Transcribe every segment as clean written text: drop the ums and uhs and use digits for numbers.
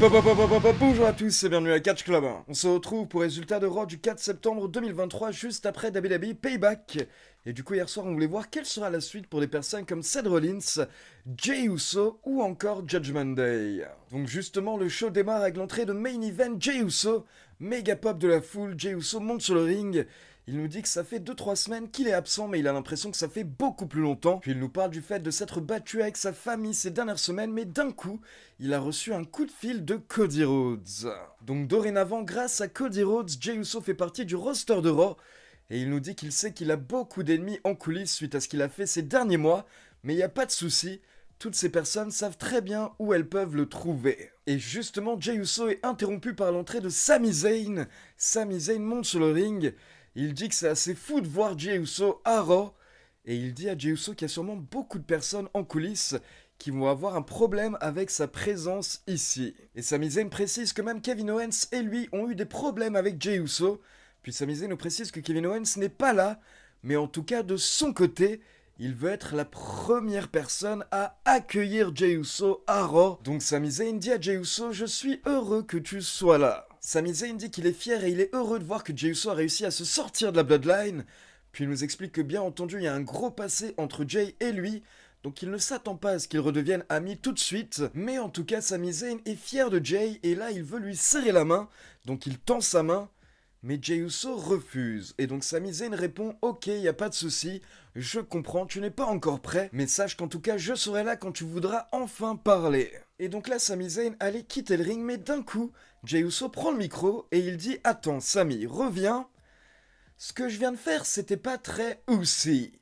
Bonjour à tous et bienvenue à Catch Club. On se retrouve pour résultat de Raw du 4 septembre 2023, juste après WWE Payback. Et du coup, hier soir, on voulait voir quelle sera la suite pour des personnes comme Seth Rollins, Jey Uso ou encore Judgment Day. Donc justement, le show démarre avec l'entrée de Main Event Jey Uso. Méga pop de la foule, Jey Uso monte sur le ring. Il nous dit que ça fait 2-3 semaines qu'il est absent, mais il a l'impression que ça fait beaucoup plus longtemps. Puis il nous parle du fait de s'être battu avec sa famille ces dernières semaines, mais d'un coup, il a reçu un coup de fil de Cody Rhodes. Donc dorénavant, grâce à Cody Rhodes, Jey Uso fait partie du roster de Raw. Et il nous dit qu'il sait qu'il a beaucoup d'ennemis en coulisses suite à ce qu'il a fait ces derniers mois, mais il n'y a pas de souci. Toutes ces personnes savent très bien où elles peuvent le trouver. Et justement, Jey Uso est interrompu par l'entrée de Sami Zayn. Sami Zayn monte sur le ring. Il dit que c'est assez fou de voir Jey Uso à Raw. Et il dit à Jey Uso qu'il y a sûrement beaucoup de personnes en coulisses qui vont avoir un problème avec sa présence ici. Et Sami Zayn précise que même Kevin Owens et lui ont eu des problèmes avec Jey Uso. Puis Sami Zayn nous précise que Kevin Owens n'est pas là, mais en tout cas de son côté, il veut être la première personne à accueillir Jey Uso à Raw. Donc Sami Zayn dit à Jey Uso, je suis heureux que tu sois là. Sami Zayn dit qu'il est fier et il est heureux de voir que Jey Uso a réussi à se sortir de la Bloodline. Puis il nous explique que bien entendu il y a un gros passé entre Jey et lui, donc il ne s'attend pas à ce qu'ils redeviennent amis tout de suite. Mais en tout cas Sami Zayn est fier de Jey et là il veut lui serrer la main, donc il tend sa main. Mais Jey Uso refuse, et donc Sami Zayn répond « Ok, y a pas de souci, je comprends, tu n'es pas encore prêt, mais sache qu'en tout cas je serai là quand tu voudras enfin parler. » Et donc là Sami Zayn allait quitter le ring, mais d'un coup, Jey Uso prend le micro et il dit « Attends Sami, reviens, ce que je viens de faire c'était pas très aussi. »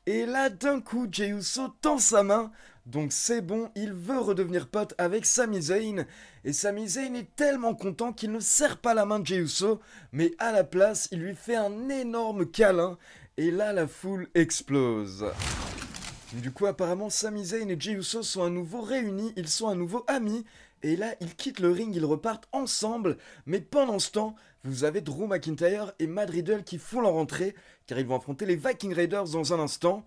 Et là d'un coup Jey Uso tend sa main. Donc c'est bon, il veut redevenir pote avec Sami Zayn. Et Sami Zayn est tellement content qu'il ne serre pas la main de Jey Uso, mais à la place, il lui fait un énorme câlin. Et là, la foule explose. Du coup, apparemment, Sami Zayn et Jey Uso sont à nouveau réunis, ils sont à nouveau amis. Et là, ils quittent le ring, ils repartent ensemble. Mais pendant ce temps, vous avez Drew McIntyre et Matt Riddle qui font leur entrée, car ils vont affronter les Viking Raiders dans un instant.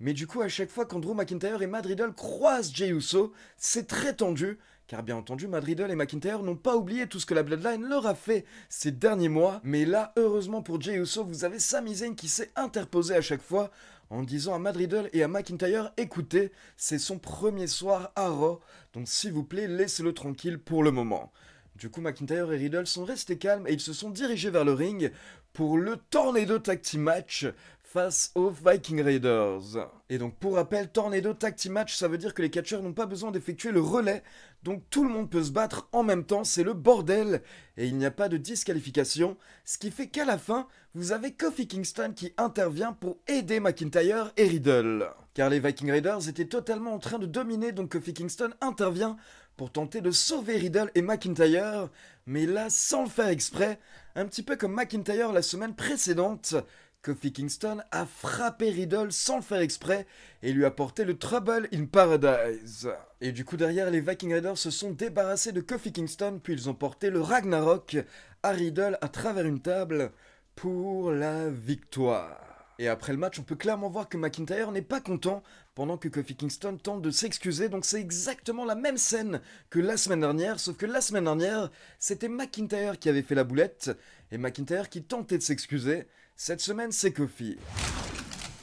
Mais du coup, à chaque fois qu'Andrew McIntyre et Matt Riddle croisent Jey Uso, c'est très tendu, car bien entendu, Matt Riddle et McIntyre n'ont pas oublié tout ce que la Bloodline leur a fait ces derniers mois. Mais là, heureusement pour Jey Uso, vous avez Sami Zayn qui s'est interposé à chaque fois en disant à Matt Riddle et à McIntyre, écoutez, c'est son premier soir à Raw, donc s'il vous plaît, laissez-le tranquille pour le moment. Du coup, McIntyre et Riddle sont restés calmes et ils se sont dirigés vers le ring pour le Tornado Tag Team Match face aux Viking Raiders. Et donc pour rappel, Tornado Tag Team Match, ça veut dire que les catcheurs n'ont pas besoin d'effectuer le relais, donc tout le monde peut se battre en même temps, c'est le bordel, et il n'y a pas de disqualification, ce qui fait qu'à la fin, vous avez Kofi Kingston qui intervient pour aider McIntyre et Riddle. Car les Viking Raiders étaient totalement en train de dominer, donc Kofi Kingston intervient pour tenter de sauver Riddle et McIntyre, mais là sans le faire exprès, un petit peu comme McIntyre la semaine précédente, Kofi Kingston a frappé Riddle sans le faire exprès et lui a porté le Trouble in Paradise. Et du coup derrière, les Viking Raiders se sont débarrassés de Kofi Kingston, puis ils ont porté le Ragnarok à Riddle à travers une table pour la victoire. Et après le match, on peut clairement voir que McIntyre n'est pas content pendant que Kofi Kingston tente de s'excuser. Donc c'est exactement la même scène que la semaine dernière, sauf que la semaine dernière, c'était McIntyre qui avait fait la boulette et McIntyre qui tentait de s'excuser. Cette semaine, c'est Kofi.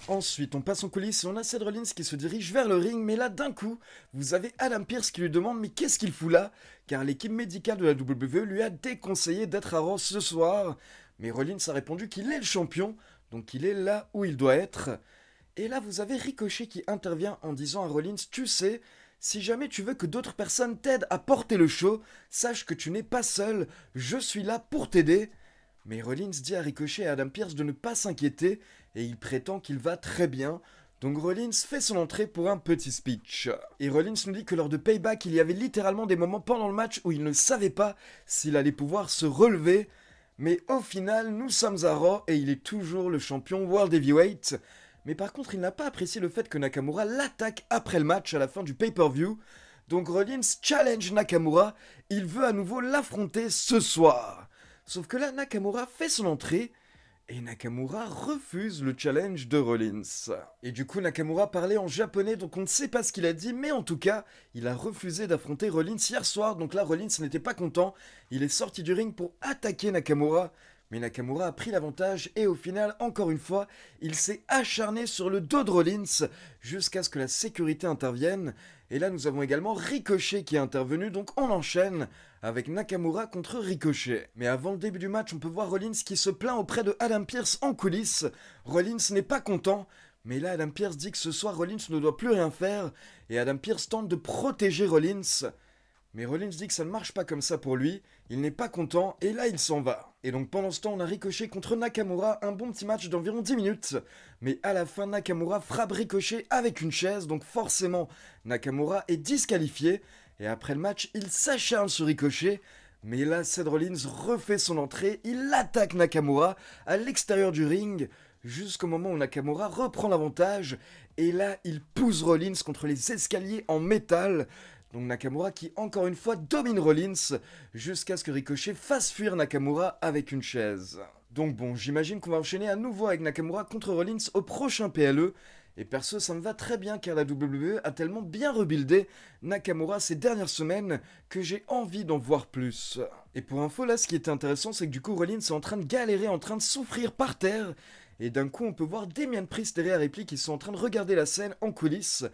Ensuite, on passe en coulisses et on a Seth Rollins qui se dirige vers le ring, mais là, d'un coup, vous avez Adam Pearce qui lui demande « Mais qu'est-ce qu'il fout là ?» Car l'équipe médicale de la WWE lui a déconseillé d'être à Raw ce soir. Mais Rollins a répondu qu'il est le champion, donc il est là où il doit être. Et là, vous avez Ricochet qui intervient en disant à Rollins « Tu sais, si jamais tu veux que d'autres personnes t'aident à porter le show, sache que tu n'es pas seul, je suis là pour t'aider. » Mais Rollins dit à Ricochet et à Adam Pearce de ne pas s'inquiéter et il prétend qu'il va très bien. Donc Rollins fait son entrée pour un petit speech. Et Rollins nous dit que lors de Payback, il y avait littéralement des moments pendant le match où il ne savait pas s'il allait pouvoir se relever. Mais au final, nous sommes à Raw et il est toujours le champion World Heavyweight. Mais par contre, il n'a pas apprécié le fait que Nakamura l'attaque après le match à la fin du pay-per-view. Donc Rollins challenge Nakamura, il veut à nouveau l'affronter ce soir. Sauf que là, Nakamura fait son entrée, Et Nakamura refuse le challenge de Rollins. Et du coup, Nakamura parlait en japonais, donc on ne sait pas ce qu'il a dit, mais en tout cas, il a refusé d'affronter Rollins hier soir. Donc là, Rollins n'était pas content. Il est sorti du ring pour attaquer Nakamura. Mais Nakamura a pris l'avantage et au final, encore une fois, il s'est acharné sur le dos de Rollins jusqu'à ce que la sécurité intervienne. Et là, nous avons également Ricochet qui est intervenu, donc on enchaîne avec Nakamura contre Ricochet. Mais avant le début du match, on peut voir Rollins qui se plaint auprès de Adam Pearce en coulisses. Rollins n'est pas content, mais là Adam Pearce dit que ce soir Rollins ne doit plus rien faire, et Adam Pearce tente de protéger Rollins. Mais Rollins dit que ça ne marche pas comme ça pour lui, il n'est pas content, et là il s'en va. Et donc pendant ce temps, on a Ricochet contre Nakamura, un bon petit match d'environ 10 minutes. Mais à la fin, Nakamura frappe Ricochet avec une chaise, donc forcément, Nakamura est disqualifié. Et après le match, il s'acharne sur Ricochet. Mais là, Seth Rollins refait son entrée, il attaque Nakamura à l'extérieur du ring, jusqu'au moment où Nakamura reprend l'avantage. Et là, il pousse Rollins contre les escaliers en métal. Donc Nakamura qui encore une fois domine Rollins jusqu'à ce que Ricochet fasse fuir Nakamura avec une chaise. Donc bon, j'imagine qu'on va enchaîner à nouveau avec Nakamura contre Rollins au prochain PLE. Et perso, ça me va très bien car la WWE a tellement bien rebuildé Nakamura ces dernières semaines que j'ai envie d'en voir plus. Et pour info, là, ce qui était intéressant, c'est que du coup, Rollins est en train de galérer, en train de souffrir par terre. Et d'un coup, on peut voir Damien Priest et Rhea Ripley qui sont en train de regarder la scène en coulisses.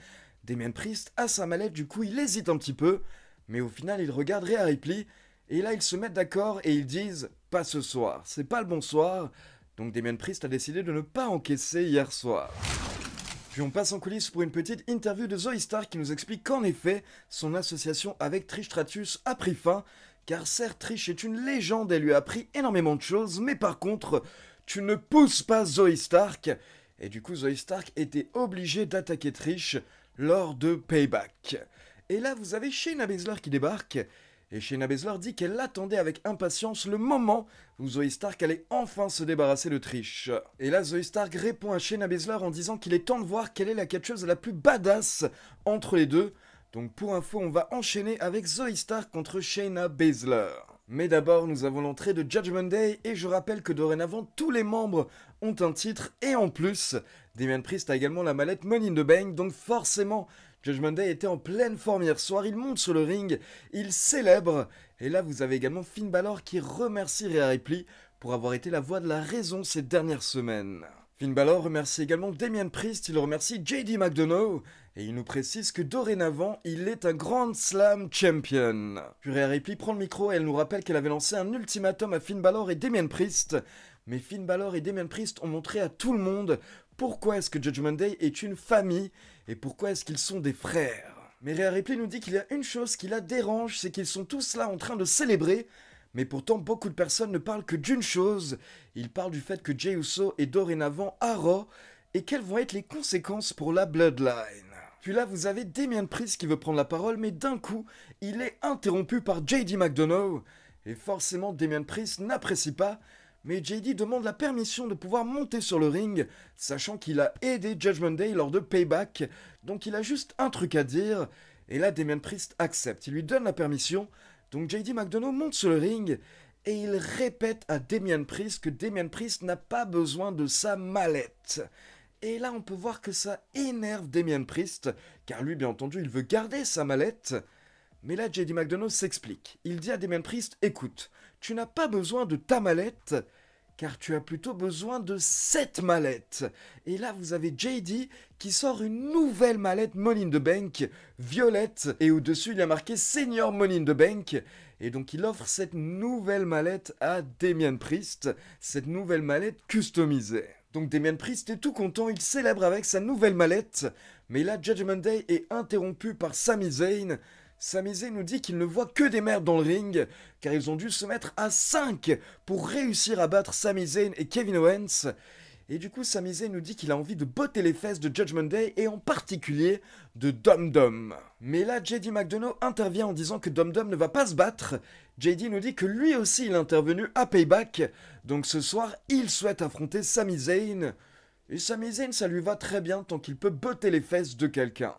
Damien Priest a sa mallette, du coup il hésite un petit peu, mais au final il regarde Rhea Ripley, et là ils se mettent d'accord et ils disent « pas ce soir, c'est pas le bon soir », donc Damien Priest a décidé de ne pas encaisser hier soir. Puis on passe en coulisses pour une petite interview de Zoey Stark qui nous explique qu'en effet, son association avec Trish Stratus a pris fin, car certes Trish est une légende, elle lui a appris énormément de choses, mais par contre, tu ne pousses pas Zoey Stark, et du coup Zoey Stark était obligée d'attaquer Trish lors de Payback. Et là, vous avez Shayna Baszler qui débarque, et Shayna Baszler dit qu'elle attendait avec impatience le moment où Zoey Stark allait enfin se débarrasser de Trish. Et là, Zoey Stark répond à Shayna Baszler en disant qu'il est temps de voir quelle est la catcheuse la plus badass entre les deux. Donc pour info, on va enchaîner avec Zoey Stark contre Shayna Baszler. Mais d'abord, nous avons l'entrée de Judgment Day, et je rappelle que dorénavant, tous les membres ont un titre, et en plus, Damien Priest a également la mallette Money in the Bank, donc forcément, Judgment Day était en pleine forme hier soir, il monte sur le ring, il célèbre, et là vous avez également Finn Balor qui remercie Rhea Ripley pour avoir été la voix de la raison ces dernières semaines. Finn Balor remercie également Damien Priest, il remercie JD McDonough, et il nous précise que dorénavant, il est un Grand Slam Champion. Puis Rhea Ripley prend le micro et elle nous rappelle qu'elle avait lancé un ultimatum à Finn Balor et Damien Priest, mais Finn Balor et Damien Priest ont montré à tout le monde pourquoi est-ce que Judgment Day est une famille et pourquoi est-ce qu'ils sont des frères. Mais Rhea Ripley nous dit qu'il y a une chose qui la dérange, c'est qu'ils sont tous là en train de célébrer, mais pourtant beaucoup de personnes ne parlent que d'une chose, ils parlent du fait que Jey Uso est dorénavant à Raw, et quelles vont être les conséquences pour la Bloodline. Puis là, vous avez Damien Priest qui veut prendre la parole, mais d'un coup, il est interrompu par JD McDonough, et forcément Damien Priest n'apprécie pas, mais JD demande la permission de pouvoir monter sur le ring, sachant qu'il a aidé Judgment Day lors de Payback, donc il a juste un truc à dire, et là Damien Priest accepte, il lui donne la permission, donc JD McDonough monte sur le ring, et il répète à Damien Priest que Damien Priest n'a pas besoin de sa mallette. Et là on peut voir que ça énerve Damien Priest, car lui bien entendu il veut garder sa mallette. Mais là JD McDonough s'explique, il dit à Damien Priest, écoute, tu n'as pas besoin de ta mallette, car tu as plutôt besoin de cette mallette. Et là, vous avez JD qui sort une nouvelle mallette Money in the Bank, violette, et au-dessus, il y a marqué Senior Money in the Bank. Et donc, il offre cette nouvelle mallette à Damien Priest, cette nouvelle mallette customisée. Donc, Damien Priest est tout content, il célèbre avec sa nouvelle mallette. Mais là, Judgment Day est interrompu par Sami Zayn. Sami Zayn nous dit qu'il ne voit que des merdes dans le ring, car ils ont dû se mettre à 5 pour réussir à battre Sami Zayn et Kevin Owens. Et du coup, Sami Zayn nous dit qu'il a envie de botter les fesses de Judgment Day, et en particulier de Dum Dum. Mais là, JD McDonough intervient en disant que Dum Dum ne va pas se battre. JD nous dit que lui aussi il est intervenu à Payback, donc ce soir, il souhaite affronter Sami Zayn. Et Sami Zayn, ça lui va très bien tant qu'il peut botter les fesses de quelqu'un.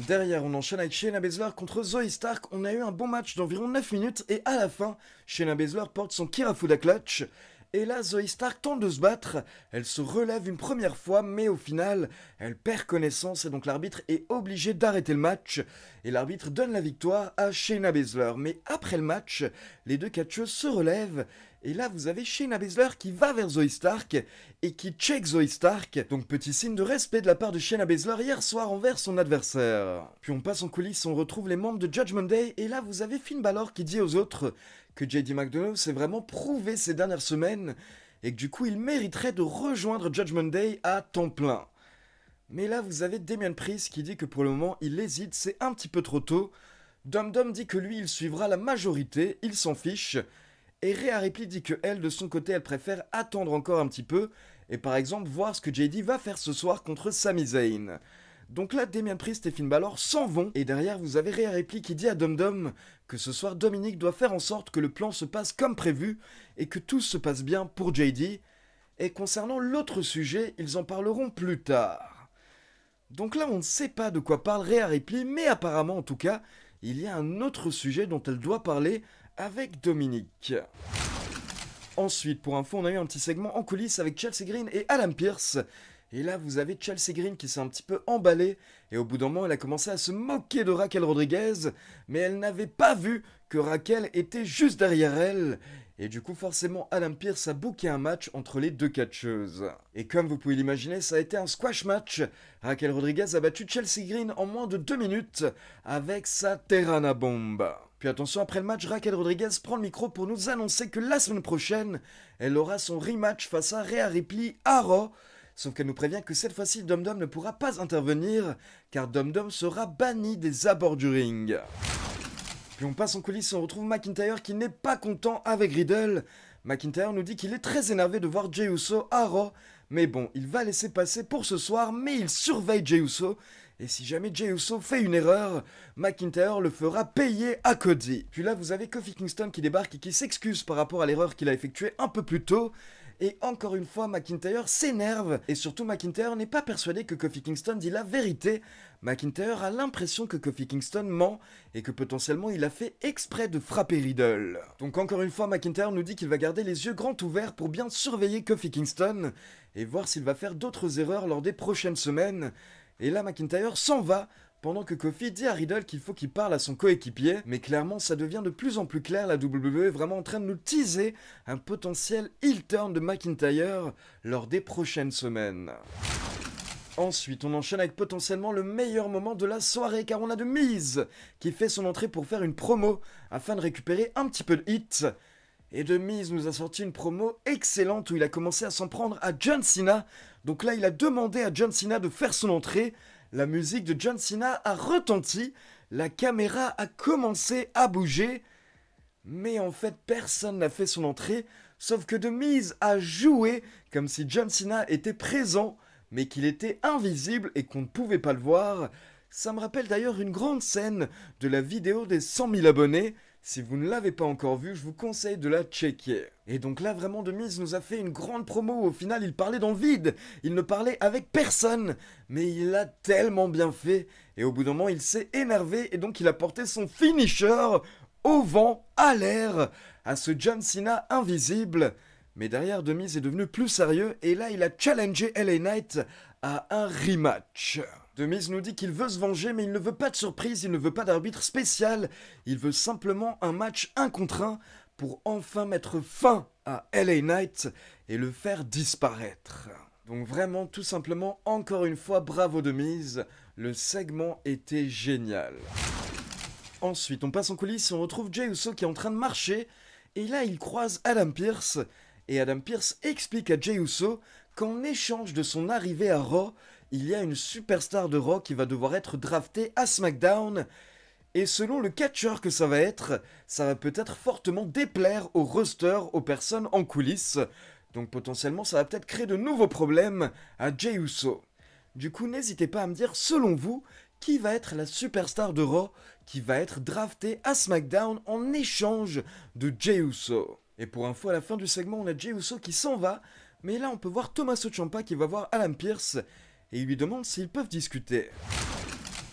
Derrière, on enchaîne avec Shayna Baszler contre Zoey Stark. On a eu un bon match d'environ 9 minutes et à la fin, Shayna Baszler porte son Kirafuda Clutch. Et là, Zoe Stark tente de se battre, elle se relève une première fois, mais au final, elle perd connaissance et donc l'arbitre est obligé d'arrêter le match. Et l'arbitre donne la victoire à Shayna Baszler. Mais après le match, les deux catcheuses se relèvent. Et là, vous avez Shayna Baszler qui va vers Zoe Stark et qui check Zoe Stark. Donc petit signe de respect de la part de Shayna Baszler hier soir envers son adversaire. Puis on passe en coulisses, on retrouve les membres de Judgment Day. Et là, vous avez Finn Balor qui dit aux autres que JD McDonough s'est vraiment prouvé ces dernières semaines et que du coup il mériterait de rejoindre Judgment Day à temps plein. Mais là vous avez Damian Priest qui dit que pour le moment il hésite, c'est un petit peu trop tôt. Dum Dum dit que lui il suivra la majorité, il s'en fiche. Et Rhea Ripley dit que elle de son côté elle préfère attendre encore un petit peu et par exemple voir ce que JD va faire ce soir contre Sami Zayn. Donc là, Damian Priest et Finn Balor s'en vont. Et derrière, vous avez Rhea Ripley qui dit à Dum Dum que ce soir, Dominic doit faire en sorte que le plan se passe comme prévu et que tout se passe bien pour JD. Et concernant l'autre sujet, ils en parleront plus tard. Donc là, on ne sait pas de quoi parle Rhea Ripley, mais apparemment, en tout cas, il y a un autre sujet dont elle doit parler avec Dominic. Ensuite, pour info, on a eu un petit segment en coulisses avec Chelsea Green et Adam Pearce. Et là, vous avez Chelsea Green qui s'est un petit peu emballée. Et au bout d'un moment, elle a commencé à se moquer de Raquel Rodriguez. Mais elle n'avait pas vu que Raquel était juste derrière elle. Et du coup, forcément, Adam Pearce a booké un match entre les deux catcheuses. Et comme vous pouvez l'imaginer, ça a été un squash match. Raquel Rodriguez a battu Chelsea Green en moins de 2 minutes avec sa Terrana Bomb. Puis attention, après le match, Raquel Rodriguez prend le micro pour nous annoncer que la semaine prochaine, elle aura son rematch face à Rhea Ripley à Raw. Sauf qu'elle nous prévient que cette fois-ci, Dum Dum ne pourra pas intervenir, car Dum Dum sera banni des abords du ring. Puis on passe en coulisses et on retrouve McIntyre qui n'est pas content avec Riddle. McIntyre nous dit qu'il est très énervé de voir Jey Uso à Raw, mais bon, il va laisser passer pour ce soir, mais il surveille Jey Uso. Et si jamais Jey Uso fait une erreur, McIntyre le fera payer à Cody. Puis là, vous avez Kofi Kingston qui débarque et qui s'excuse par rapport à l'erreur qu'il a effectuée un peu plus tôt. Et encore une fois, McIntyre s'énerve. Et surtout, McIntyre n'est pas persuadé que Kofi Kingston dit la vérité. McIntyre a l'impression que Kofi Kingston ment et que potentiellement il a fait exprès de frapper Riddle. Donc encore une fois, McIntyre nous dit qu'il va garder les yeux grands ouverts pour bien surveiller Kofi Kingston et voir s'il va faire d'autres erreurs lors des prochaines semaines. Et là, McIntyre s'en va pendant que Kofi dit à Riddle qu'il faut qu'il parle à son coéquipier, mais clairement ça devient de plus en plus clair, la WWE est vraiment en train de nous teaser un potentiel heel turn de McIntyre lors des prochaines semaines. Ensuite, on enchaîne avec potentiellement le meilleur moment de la soirée, car on a The Miz qui fait son entrée pour faire une promo afin de récupérer un petit peu de hit. Et The Miz nous a sorti une promo excellente où il a commencé à s'en prendre à John Cena. Donc là, il a demandé à John Cena de faire son entrée. La musique de John Cena a retenti, la caméra a commencé à bouger, mais en fait personne n'a fait son entrée, sauf que The Miz a joué comme si John Cena était présent, mais qu'il était invisible et qu'on ne pouvait pas le voir. Ça me rappelle d'ailleurs une grande scène de la vidéo des 100 000 abonnés. Si vous ne l'avez pas encore vue, je vous conseille de la checker. Et donc là, vraiment, The Miz nous a fait une grande promo. Au final, il parlait dans le vide. Il ne parlait avec personne. Mais il l'a tellement bien fait. Et au bout d'un moment, il s'est énervé. Et donc, il a porté son finisher au vent, à l'air, à ce John Cena invisible. Mais derrière, The Miz est devenu plus sérieux. Et là, il a challengé LA Knight à un rematch. The Miz nous dit qu'il veut se venger, mais il ne veut pas de surprise, il ne veut pas d'arbitre spécial. Il veut simplement un match 1 contre 1 pour enfin mettre fin à LA Knight et le faire disparaître. Donc vraiment, tout simplement, encore une fois, bravo The Miz. Le segment était génial. Ensuite, on passe en coulisses et on retrouve Jey Uso qui est en train de marcher. Et là, il croise Adam Pearce. Et Adam Pearce explique à Jey Uso qu'en échange de son arrivée à Raw, il y a une superstar de Raw qui va devoir être draftée à SmackDown. Et selon le catcheur que ça va peut-être fortement déplaire au roster, aux personnes en coulisses. Donc potentiellement, ça va peut-être créer de nouveaux problèmes à Jey Uso. Du coup, n'hésitez pas à me dire, selon vous, qui va être la superstar de Raw qui va être draftée à SmackDown en échange de Jey Uso. Et pour info, à la fin du segment, on a Jey Uso qui s'en va. Mais là, on peut voir Tommaso Ciampa qui va voir Adam Pearce et il lui demande s'ils peuvent discuter.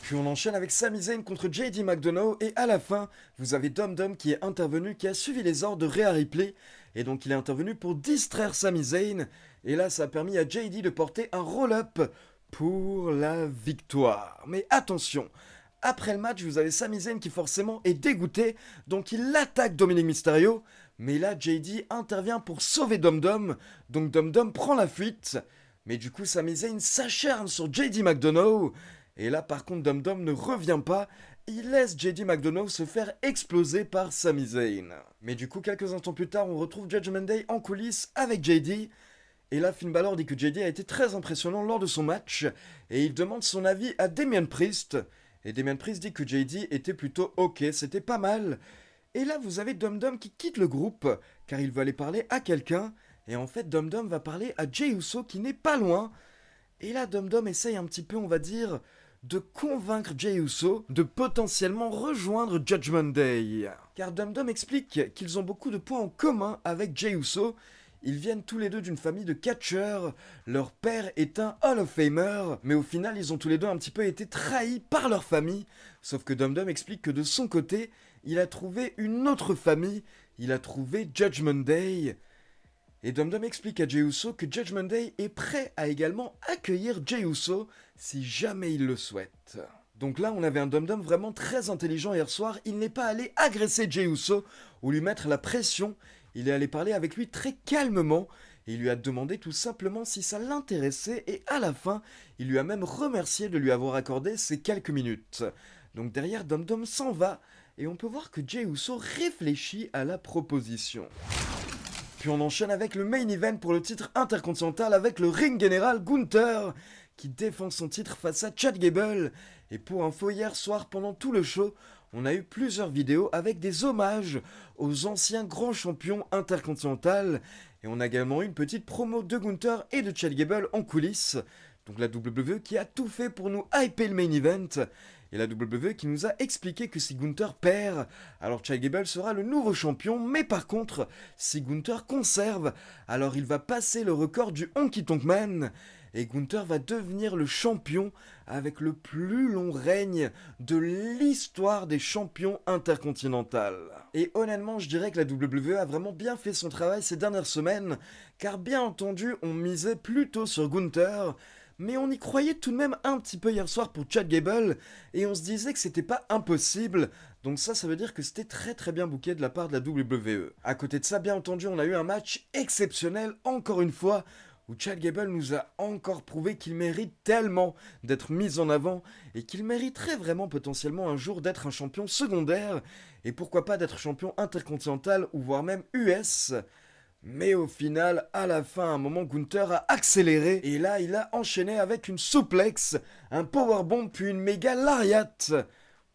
Puis on enchaîne avec Sami Zayn contre JD McDonough et à la fin, vous avez Dom Dom qui est intervenu, qui a suivi les ordres de Rhea Ripley et donc il est intervenu pour distraire Sami Zayn et là ça a permis à JD de porter un roll-up pour la victoire. Mais attention, après le match, vous avez Sami Zayn qui forcément est dégoûté, donc il attaque Dominic Mysterio, mais là JD intervient pour sauver Dom Dom, donc Dom Dom prend la fuite, mais du coup Sami Zayn s'acharne sur JD McDonough. Et là, par contre, Dom Dom ne revient pas. Il laisse JD McDonough se faire exploser par Sami Zayn. Mais du coup, quelques instants plus tard, on retrouve Judgment Day en coulisses avec JD. Et là, Finn Balor dit que JD a été très impressionnant lors de son match. Et il demande son avis à Damien Priest. Et Damien Priest dit que JD était plutôt ok, c'était pas mal. Et là, vous avez Dom Dom qui quitte le groupe, car il veut aller parler à quelqu'un. Et en fait, Dom Dom va parler à Jey Uso qui n'est pas loin. Et là, Dom Dom essaye un petit peu, on va dire, de convaincre Jey Uso de potentiellement rejoindre Judgment Day. Car Dom Dom explique qu'ils ont beaucoup de points en commun avec Jey Uso. Ils viennent tous les deux d'une famille de catcheurs, leur père est un Hall of Famer, mais au final ils ont tous les deux un petit peu été trahis par leur famille. Sauf que Dom Dom explique que de son côté, il a trouvé une autre famille, il a trouvé Judgment Day. Et Dom Dom explique à Jey Uso que Judgment Day est prêt à également accueillir Jey Uso si jamais il le souhaite. Donc là, on avait un Dom Dom vraiment très intelligent hier soir. Il n'est pas allé agresser Jey Uso ou lui mettre la pression. Il est allé parler avec lui très calmement et il lui a demandé tout simplement si ça l'intéressait et à la fin, il lui a même remercié de lui avoir accordé ces quelques minutes. Donc derrière, Dom Dom s'en va et on peut voir que Jey Uso réfléchit à la proposition. Puis on enchaîne avec le main event pour le titre intercontinental avec le ring général Gunther qui défend son titre face à Chad Gable. Et pour info, hier soir pendant tout le show, on a eu plusieurs vidéos avec des hommages aux anciens grands champions intercontinentaux. Et on a également eu une petite promo de Gunther et de Chad Gable en coulisses. Donc la WWE qui a tout fait pour nous hyper le main event. Et la WWE qui nous a expliqué que si Gunther perd, alors Chad Gable sera le nouveau champion, mais par contre, si Gunther conserve, alors il va passer le record du Honky Tonk Man, et Gunther va devenir le champion avec le plus long règne de l'histoire des champions intercontinentaux. Et honnêtement, je dirais que la WWE a vraiment bien fait son travail ces dernières semaines, car bien entendu, on misait plutôt sur Gunther, mais on y croyait tout de même un petit peu hier soir pour Chad Gable, et on se disait que c'était pas impossible, donc ça veut dire que c'était très très bien booké de la part de la WWE. À côté de ça, bien entendu, on a eu un match exceptionnel, encore une fois, où Chad Gable nous a encore prouvé qu'il mérite tellement d'être mis en avant, et qu'il mériterait vraiment potentiellement un jour d'être un champion secondaire, et pourquoi pas d'être champion intercontinental, ou voire même US. Mais au final, à la fin, à un moment, Gunther a accéléré et là, il a enchaîné avec une suplex, un powerbomb puis une méga lariat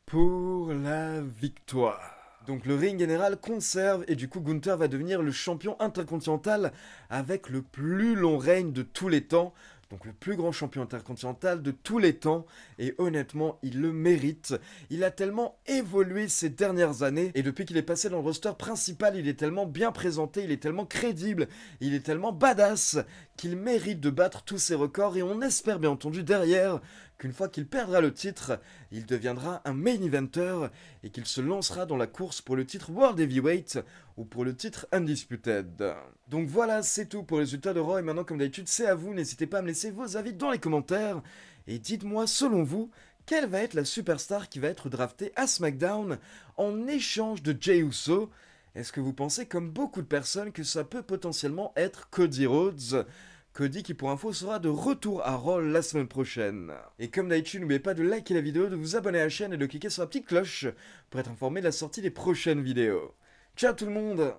pour la victoire. Donc le ring général conserve et du coup Gunther va devenir le champion intercontinental avec le plus long règne de tous les temps. Donc le plus grand champion intercontinental de tous les temps, et honnêtement, il le mérite. Il a tellement évolué ces dernières années, et depuis qu'il est passé dans le roster principal, il est tellement bien présenté, il est tellement crédible, il est tellement badass, qu'il mérite de battre tous ses records, et on espère bien entendu derrière qu'une fois qu'il perdra le titre, il deviendra un main eventer, et qu'il se lancera dans la course pour le titre World Heavyweight, ou pour le titre Undisputed. Donc voilà, c'est tout pour les résultats de Raw, et maintenant comme d'habitude c'est à vous, n'hésitez pas à me laisser vos avis dans les commentaires, et dites-moi selon vous, quelle va être la superstar qui va être draftée à SmackDown en échange de Jey Uso? Est-ce que vous pensez comme beaucoup de personnes que ça peut potentiellement être Cody Rhodes? Cody qui pour info sera de retour à Raw la semaine prochaine. Et comme d'habitude, n'oubliez pas de liker la vidéo, de vous abonner à la chaîne et de cliquer sur la petite cloche pour être informé de la sortie des prochaines vidéos. Ciao tout le monde!